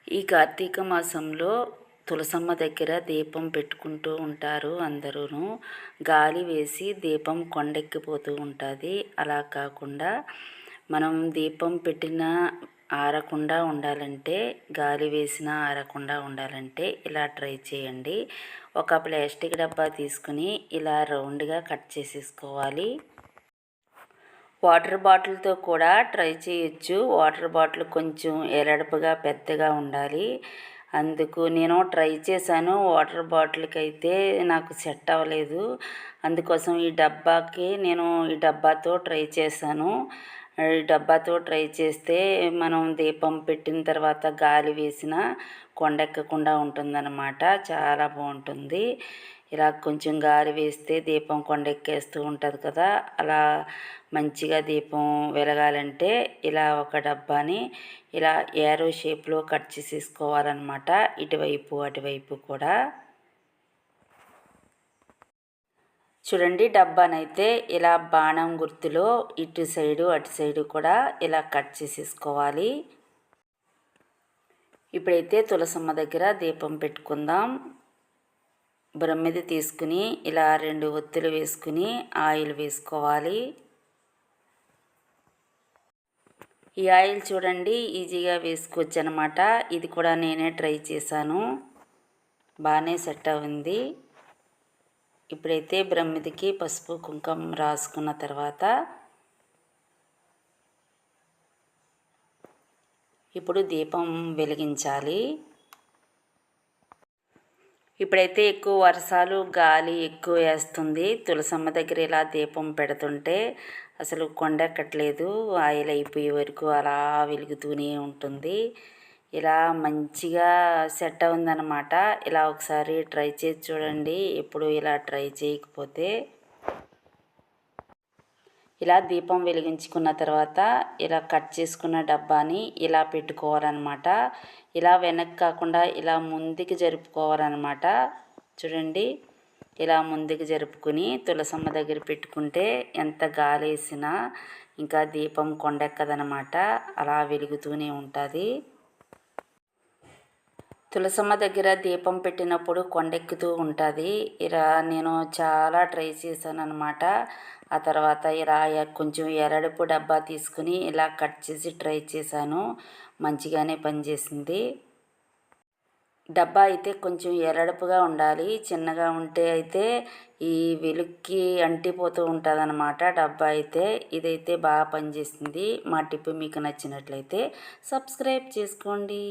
ఈ కార్తీక మాసంలో తులసమ్మ దగ్గర దీపం పెట్టుకుంటూ ఉంటారు అందరూను. గాలి వేసి దీపం కొండెక్కిపోతూ ఉంటుంది. అలా కాకుండా మనం దీపం పెట్టిన ఆరకుండా ఉండాలంటే, గాలి వేసినా ఆరకుండా ఉండాలంటే ఇలా ట్రై చేయండి. ఒక ప్లాస్టిక్ డబ్బా తీసుకుని ఇలా రౌండ్గా కట్ చేసేసుకోవాలి. వాటర్ బాటిల్తో కూడా ట్రై చేయొచ్చు. వాటర్ బాటిల్ కొంచెం ఎరడుపుగా పెద్దగా ఉండాలి. అందుకు నేను ట్రై చేశాను. వాటర్ బాటిల్కి అయితే నాకు సెట్ అవ్వలేదు. అందుకోసం ఈ డబ్బాతో ట్రై చేశాను. ఈ డబ్బాతో ట్రై చేస్తే మనం దీపం పెట్టిన తర్వాత గాలి వేసిన కొండెక్కకుండా ఉంటుందన్నమాట. చాలా బాగుంటుంది. ఇలా కొంచెం గాలి వేస్తే దీపం కొండెక్కేస్తూ ఉంటుంది కదా. అలా మంచిగా దీపం వెలగాలంటే ఇలా ఒక డబ్బాని ఇలా ఏరో షేప్లో కట్ చేసేసుకోవాలన్నమాట. ఇటువైపు అటువైపు కూడా చూడండి. డబ్బానైతే ఇలా బాణం గుర్తులో ఇటు సైడు అటు సైడు కూడా ఇలా కట్ చేసేసుకోవాలి. ఇప్పుడైతే తులసమ్మ దగ్గర దీపం పెట్టుకుందాం. బ్రహ్మిది తీసుకుని ఇలా 2 ఒత్తులు వేసుకుని ఆయిల్ వేసుకోవాలి. ఈ ఆయిల్ చూడండి ఈజీగా వేసుకోవచ్చు అనమాట. ఇది కూడా నేనే ట్రై చేశాను, బాగానే సెట్ అయింది. ఇప్పుడైతే బ్రహ్మిదికి పసుపు కుంకుమ రాసుకున్న తర్వాత ఇప్పుడు దీపం వెలిగించాలి. ఇప్పుడైతే ఎక్కువ వర్షాలు గాలి ఎక్కువ వేస్తుంది. తులసమ్మ దగ్గర ఇలా దీపం పెడుతుంటే అసలు కొండెక్కట్లేదు. ఆయిల్ అయిపోయే వరకు అలా వెలుగుతూనే ఉంటుంది. ఇలా మంచిగా సెట్ అవుందన్నమాట. ఇలా ఒకసారి ట్రై చేసి చూడండి. ఎప్పుడు ఇలా ట్రై చేయకపోతే. ఇలా దీపం వెలిగించుకున్న తర్వాత ఇలా కట్ చేసుకున్న డబ్బాని ఇలా పెట్టుకోవాలన్నమాట. ఇలా వెనక్కి కాకుండా ఇలా ముందుకి జరుపుకోవాలన్నమాట. చూడండి, ఇలా ముందుకు జరుపుకుని తులసమ్మ దగ్గర పెట్టుకుంటే ఎంత గాలి వేసినా ఇంకా దీపం కొండెక్కదనమాట. అలా వెలుగుతూనే ఉంటుంది. తులసమ్మ దగ్గర దీపం పెట్టినప్పుడు కొండెక్కుతూ ఉంటుంది. ఇలా నేను చాలా ట్రై చేశాను అనమాట. ఆ తర్వాత ఇలా కొంచెం ఎరడుపు డబ్బా తీసుకుని ఇలా కట్ చేసి ట్రై చేశాను. మంచిగానే పనిచేసింది. డబ్బా అయితే కొంచెం ఎరడుపుగా ఉండాలి. చిన్నగా ఉంటే అయితే ఈ వెలుక్కి అంటిపోతూ ఉంటుంది అన్నమాట డబ్బా అయితే. ఇదైతే బాగా పనిచేస్తుంది. మా టిప్ మీకు నచ్చినట్లయితే సబ్స్క్రైబ్ చేసుకోండి.